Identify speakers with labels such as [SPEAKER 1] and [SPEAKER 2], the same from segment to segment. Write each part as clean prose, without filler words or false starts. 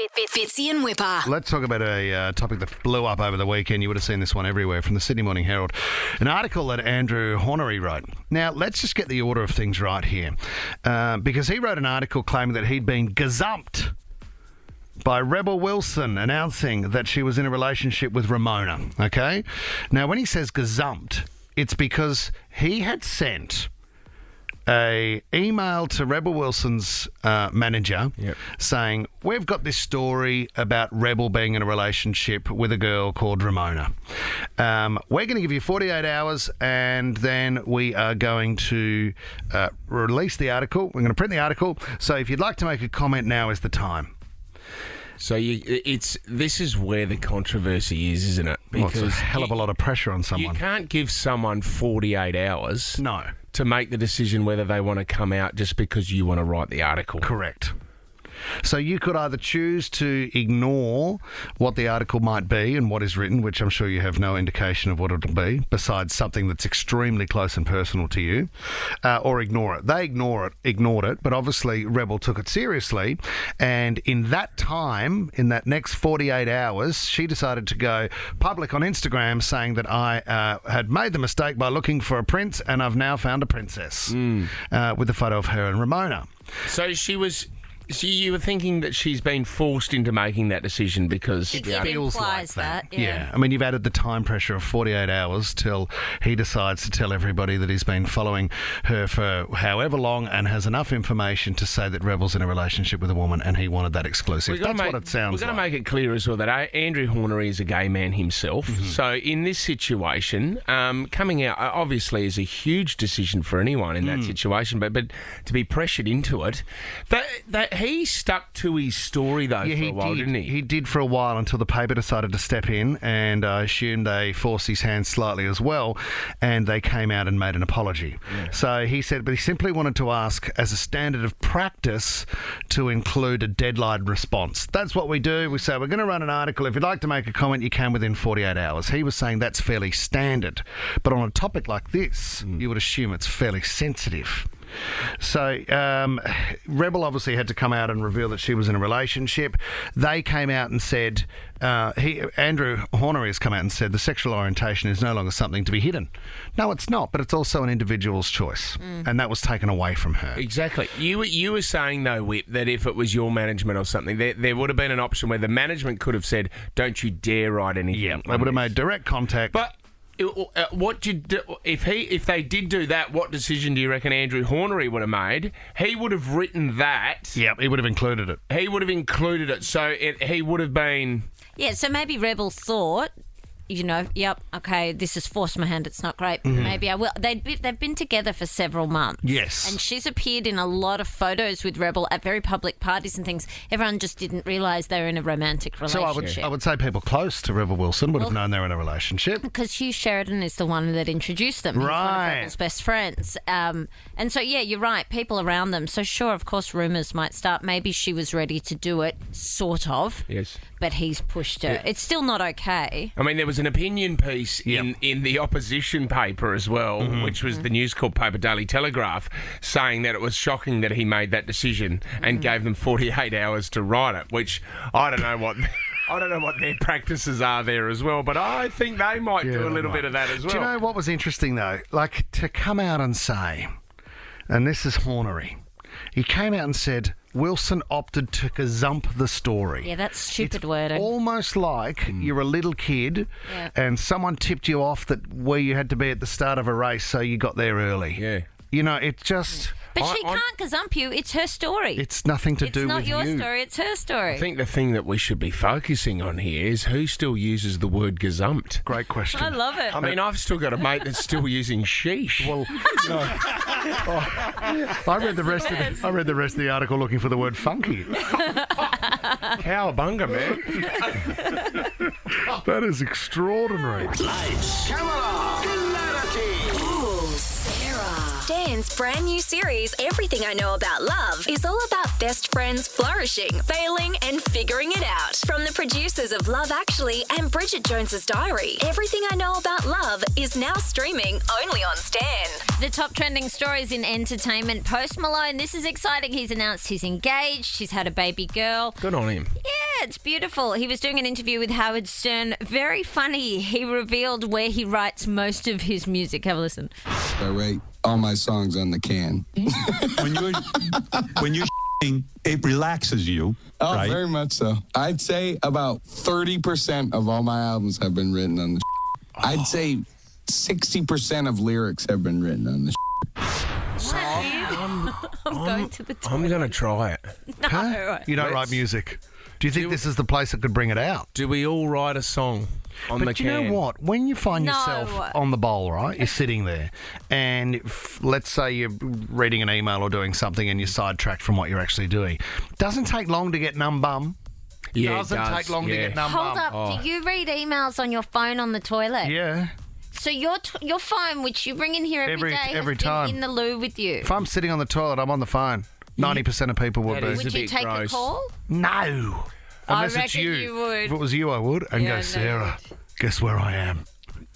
[SPEAKER 1] Fitzy and Wippa.
[SPEAKER 2] Let's talk about a topic that blew up over the weekend. You would have seen this one everywhere from the Sydney Morning Herald. An article that Andrew Hornery wrote. Now, let's just get the order of things right here. Because he wrote an article claiming that he'd been gazumped by Rebel Wilson announcing that she was in a relationship with Ramona. Okay? Now, when he says gazumped, it's because he had sent a email to Rebel Wilson's manager saying, we've got this story about Rebel being in a relationship with a girl called Ramona. We're going to give you 48 hours and then we are going to release the article. We're going to print the article. So if you'd like to make a comment, now is the time.
[SPEAKER 3] So this is where the controversy is, isn't it?
[SPEAKER 2] Because it's a hell of a lot of pressure on someone.
[SPEAKER 3] You can't give someone 48 hours to make the decision whether they want to come out just because you want to write the article.
[SPEAKER 2] Correct. So you could either choose to ignore what the article might be and what is written, which I'm sure you have no indication of what it'll be, besides something that's extremely close and personal to you, or ignore it. They ignored it, but obviously Rebel took it seriously. And in that time, in that next 48 hours, she decided to go public on Instagram saying that I had made the mistake by looking for a prince and I've now found a princess with a photo of her and Ramona.
[SPEAKER 3] So So you were thinking that she's been forced into making that decision because
[SPEAKER 2] it feels like that.
[SPEAKER 1] Yeah.
[SPEAKER 2] I mean, you've added the time pressure of 48 hours till he decides to tell everybody that he's been following her for however long and has enough information to say that Rebel's in a relationship with a woman and he wanted that exclusive. That's what it sounds like.
[SPEAKER 3] We're going to make it clear as well that Andrew Hornery is a gay man himself. Mm-hmm. So in this situation, coming out obviously is a huge decision for anyone in that situation, but to be pressured into it, he stuck to his story, though, for a while, didn't he?
[SPEAKER 2] He did for a while until the paper decided to step in, and I assume they forced his hand slightly as well, and they came out and made an apology. Yeah. So he said, but he simply wanted to ask, as a standard of practice, to include a deadline response. That's what we do. We say, we're going to run an article. If you'd like to make a comment, you can within 48 hours. He was saying that's fairly standard. But on a topic like this, you would assume it's fairly sensitive. So Rebel obviously had to come out and reveal that she was in a relationship. They came out and said, Andrew Hornery has come out and said the sexual orientation is no longer something to be hidden. No, it's not, but it's also an individual's choice. And that was taken away from her.
[SPEAKER 3] Exactly. You were saying, though, Whip, that if it was your management or something, there would have been an option where the management could have said, don't you dare write anything.
[SPEAKER 2] Yeah, they would have made direct contact.
[SPEAKER 3] But what you do, if they did do that, what decision do you reckon Andrew Hornery would have made? He would have written that.
[SPEAKER 2] Yeah, he would have included it.
[SPEAKER 3] He would have included it, so he would have been.
[SPEAKER 1] Yeah, so maybe Rebel thought, okay, this has forced my hand, it's not great, but maybe I will. They've been together for several months.
[SPEAKER 2] Yes.
[SPEAKER 1] And she's appeared in a lot of photos with Rebel at very public parties and things. Everyone just didn't realise they were in a romantic relationship.
[SPEAKER 2] So I would say people close to Rebel Wilson would have known they were in a relationship.
[SPEAKER 1] Because Hugh Sheridan is the one that introduced them. He's one of Rebel's best friends. And so, yeah, you're right, people around them. So sure, of course, rumours might start. Maybe she was ready to do it, sort of.
[SPEAKER 3] Yes.
[SPEAKER 1] But he's pushed her. Yeah. It's still not okay.
[SPEAKER 3] I mean, there was an opinion piece in the opposition paper as well, which was the News Corp paper Daily Telegraph, saying that it was shocking that he made that decision and gave them 48 hours to write it, which I don't know what their practices are there as well, but I think they might do a little bit of that as well.
[SPEAKER 2] Do you know what was interesting, though? Like, to come out and say, and this is Hornery, he came out and said, Wilson opted to gazump the story.
[SPEAKER 1] Yeah, that's stupid wording.
[SPEAKER 2] Almost like you're a little kid and someone tipped you off that where you had to be at the start of a race, so you got there early.
[SPEAKER 3] Yeah.
[SPEAKER 2] You know, it just...
[SPEAKER 1] But she can't gazump you. It's her story.
[SPEAKER 2] It's nothing to do with you.
[SPEAKER 1] It's not your story. It's her story.
[SPEAKER 3] I think the thing that we should be focusing on here is who still uses the word gazumped.
[SPEAKER 2] Great question.
[SPEAKER 1] I love it.
[SPEAKER 3] I mean, I've still got a mate that's still using sheesh.
[SPEAKER 2] Well, no. I read the rest of the article looking for the word funky.
[SPEAKER 3] Cowabunga, man.
[SPEAKER 2] That is extraordinary.
[SPEAKER 4] Lights, camera, clarity.
[SPEAKER 1] Ooh, Sarah.
[SPEAKER 4] Stan's brand new series, Everything I Know About Love, is all about best friends flourishing, failing, and figuring it out. From the producers of Love Actually and Bridget Jones's Diary, Everything I Know About Love is now streaming only on Stan.
[SPEAKER 1] The top trending stories in entertainment. Post Malone, this is exciting. He's announced he's engaged. He's had a baby girl.
[SPEAKER 3] Good on him.
[SPEAKER 1] Yeah, it's beautiful. He was doing an interview with Howard Stern. Very funny. He revealed where he writes most of his music. Have a listen.
[SPEAKER 5] I write all my songs on the can.
[SPEAKER 6] when you're it relaxes you.
[SPEAKER 5] Oh,
[SPEAKER 6] right?
[SPEAKER 5] Very much so. I'd say about 30% of all my albums have been written on the I'd say 60% of lyrics have been written on the
[SPEAKER 1] I'm going to the toilet.
[SPEAKER 3] I'm going to try it.
[SPEAKER 1] No.
[SPEAKER 2] Huh? You don't write music. Do you think this is the place that could bring it out?
[SPEAKER 3] Do we all write a song on the
[SPEAKER 2] But
[SPEAKER 3] can?
[SPEAKER 2] you know what? When you find
[SPEAKER 1] No.
[SPEAKER 2] yourself on the bowl, right, you're sitting there, and let's say you're reading an email or doing something and you're sidetracked from what you're actually doing. Doesn't take long to get numb bum.
[SPEAKER 3] Yeah, it
[SPEAKER 2] Doesn't
[SPEAKER 3] does,
[SPEAKER 2] take long to
[SPEAKER 3] yeah.
[SPEAKER 2] get numb
[SPEAKER 1] Hold
[SPEAKER 2] bum.
[SPEAKER 1] up. Do you read emails on your phone on the toilet?
[SPEAKER 2] Yeah.
[SPEAKER 1] So your phone, which you bring in here every day,
[SPEAKER 2] every
[SPEAKER 1] has
[SPEAKER 2] time.
[SPEAKER 1] been in the loo with you.
[SPEAKER 2] If I'm sitting on the toilet, I'm on the phone. 90% of people would
[SPEAKER 3] That is
[SPEAKER 2] be.
[SPEAKER 3] a
[SPEAKER 1] Would you
[SPEAKER 3] bit
[SPEAKER 1] take
[SPEAKER 3] gross.
[SPEAKER 1] a call?
[SPEAKER 2] No.
[SPEAKER 1] I
[SPEAKER 2] Unless it's
[SPEAKER 1] reckon
[SPEAKER 2] you.
[SPEAKER 1] you would.
[SPEAKER 2] If it was you, I would. And
[SPEAKER 1] Yeah,
[SPEAKER 2] go,
[SPEAKER 1] no,
[SPEAKER 2] Sarah, guess where I am?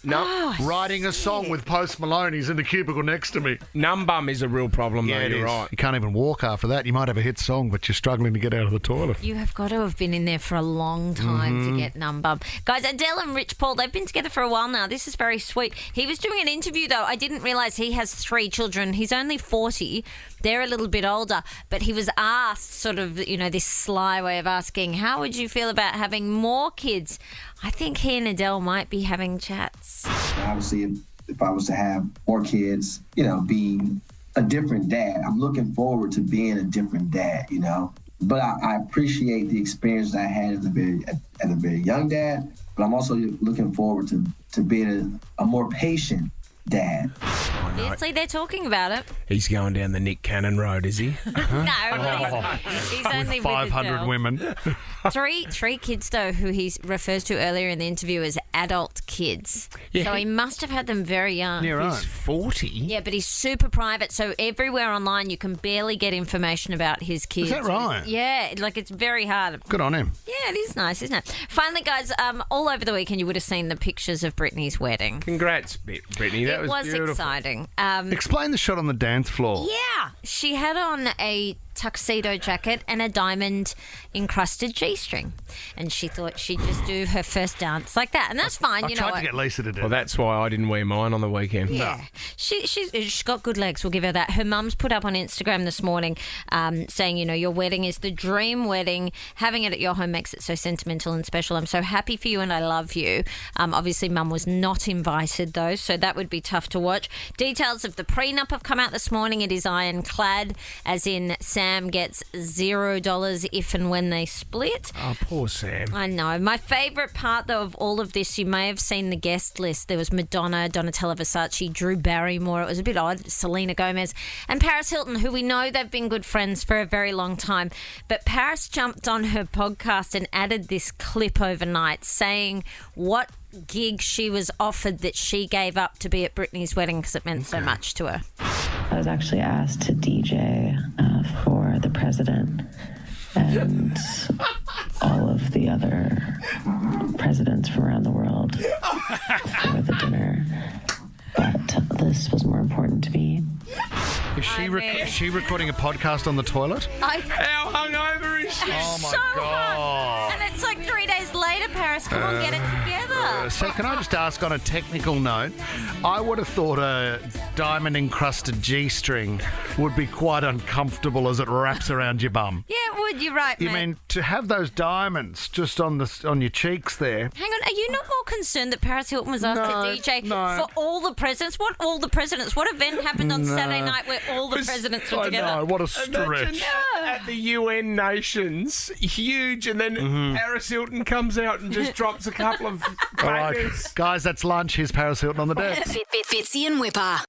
[SPEAKER 3] No,
[SPEAKER 2] Writing a song with Post Malone. He's in the cubicle next to me.
[SPEAKER 3] numb bum is a real problem, though.
[SPEAKER 2] it
[SPEAKER 3] You're
[SPEAKER 2] is.
[SPEAKER 3] right.
[SPEAKER 2] You can't even walk after that. You might have a hit song, but you're struggling to get out of the toilet.
[SPEAKER 1] You have got to have been in there for a long time to get numb bum. Guys, Adele and Rich Paul, they've been together for a while now. This is very sweet. He was doing an interview, though. I didn't realise he has 3 children. He's only 40. They're a little bit older. But he was asked sort of, this sly way of asking, how would you feel about having more kids? I think he and Adele might be having chats.
[SPEAKER 7] Obviously, if I was to have more kids, be a different dad. I'm looking forward to being a different dad, But I appreciate the experience that I had as a very young dad. But I'm also looking forward to being a more patient dad.
[SPEAKER 1] Obviously, they're talking about it.
[SPEAKER 3] He's going down the Nick Cannon road, is he?
[SPEAKER 1] No, he's only with
[SPEAKER 2] 500
[SPEAKER 1] Adele.
[SPEAKER 2] women.
[SPEAKER 1] Three kids, though, who he refers to earlier in the interview as adult kids.
[SPEAKER 3] Yeah.
[SPEAKER 1] So he must have had them very young.
[SPEAKER 2] Yeah, right.
[SPEAKER 3] He's 40.
[SPEAKER 1] Yeah, but he's super private, so everywhere online you can barely get information about his kids.
[SPEAKER 2] Is that right?
[SPEAKER 1] Yeah, it's very hard.
[SPEAKER 2] Good on him.
[SPEAKER 1] Yeah, it is nice, isn't it? Finally, guys, all over the weekend you would have seen the pictures of Britney's wedding.
[SPEAKER 3] Congrats, Brittany. That
[SPEAKER 1] It was
[SPEAKER 3] beautiful.
[SPEAKER 1] exciting.
[SPEAKER 2] Explain the shot on the dance floor.
[SPEAKER 1] Yeah, she had on a tuxedo jacket and a diamond encrusted G-string, and she thought she'd just do her first dance like that, and that's fine.
[SPEAKER 2] I
[SPEAKER 1] you know
[SPEAKER 2] tried
[SPEAKER 1] what?
[SPEAKER 2] to get Lisa to do
[SPEAKER 3] Well, that's why I didn't wear mine on the weekend.
[SPEAKER 1] Yeah, she's got good legs. We'll give her that. Her mum's put up on Instagram this morning saying, your wedding is the dream wedding. Having it at your home makes it so sentimental and special. I'm so happy for you and I love you. Obviously, mum was not invited though, so that would be tough to watch. Details of the prenup have come out this morning. It is ironclad, as in Sam gets $0 if and when they split.
[SPEAKER 3] Oh, poor Sam.
[SPEAKER 1] I know. My favourite part, though, of all of this, you may have seen the guest list. There was Madonna, Donatella Versace, Drew Barrymore. It was a bit odd. Selena Gomez and Paris Hilton, who we know they've been good friends for a very long time. But Paris jumped on her podcast and added this clip overnight saying what gig she was offered that she gave up to be at Britney's wedding because it meant so much to her.
[SPEAKER 8] I was actually asked to DJ for the president and all of the other presidents from around the world for the dinner. But this was more important to me.
[SPEAKER 2] Is she recording a podcast on the toilet?
[SPEAKER 3] How hungover is she?
[SPEAKER 2] Oh, my
[SPEAKER 1] so
[SPEAKER 2] God.
[SPEAKER 1] hot. And it's like 3 days later, Paris. Come on, get it together.
[SPEAKER 2] So can I just ask on a technical note, I would have thought a diamond-encrusted G-string would be quite uncomfortable as it wraps around your bum.
[SPEAKER 1] Yeah, it would. You're right,
[SPEAKER 2] You
[SPEAKER 1] mate.
[SPEAKER 2] mean to have those diamonds just on your cheeks there?
[SPEAKER 1] Hang on, are you not more concerned that Paris Hilton was asked to DJ
[SPEAKER 2] no.
[SPEAKER 1] for all the presidents? What all the presidents? What event happened on Saturday night where all the presidents were together?
[SPEAKER 2] I know, what a
[SPEAKER 3] Imagine
[SPEAKER 2] stretch.
[SPEAKER 3] at the UN nations, huge, and then Paris Hilton comes out and just drops a couple of
[SPEAKER 2] All right,
[SPEAKER 3] bangers.
[SPEAKER 2] guys, that's lunch. Here's Paris Hilton on the desk.
[SPEAKER 4] Fitzy and Wippa.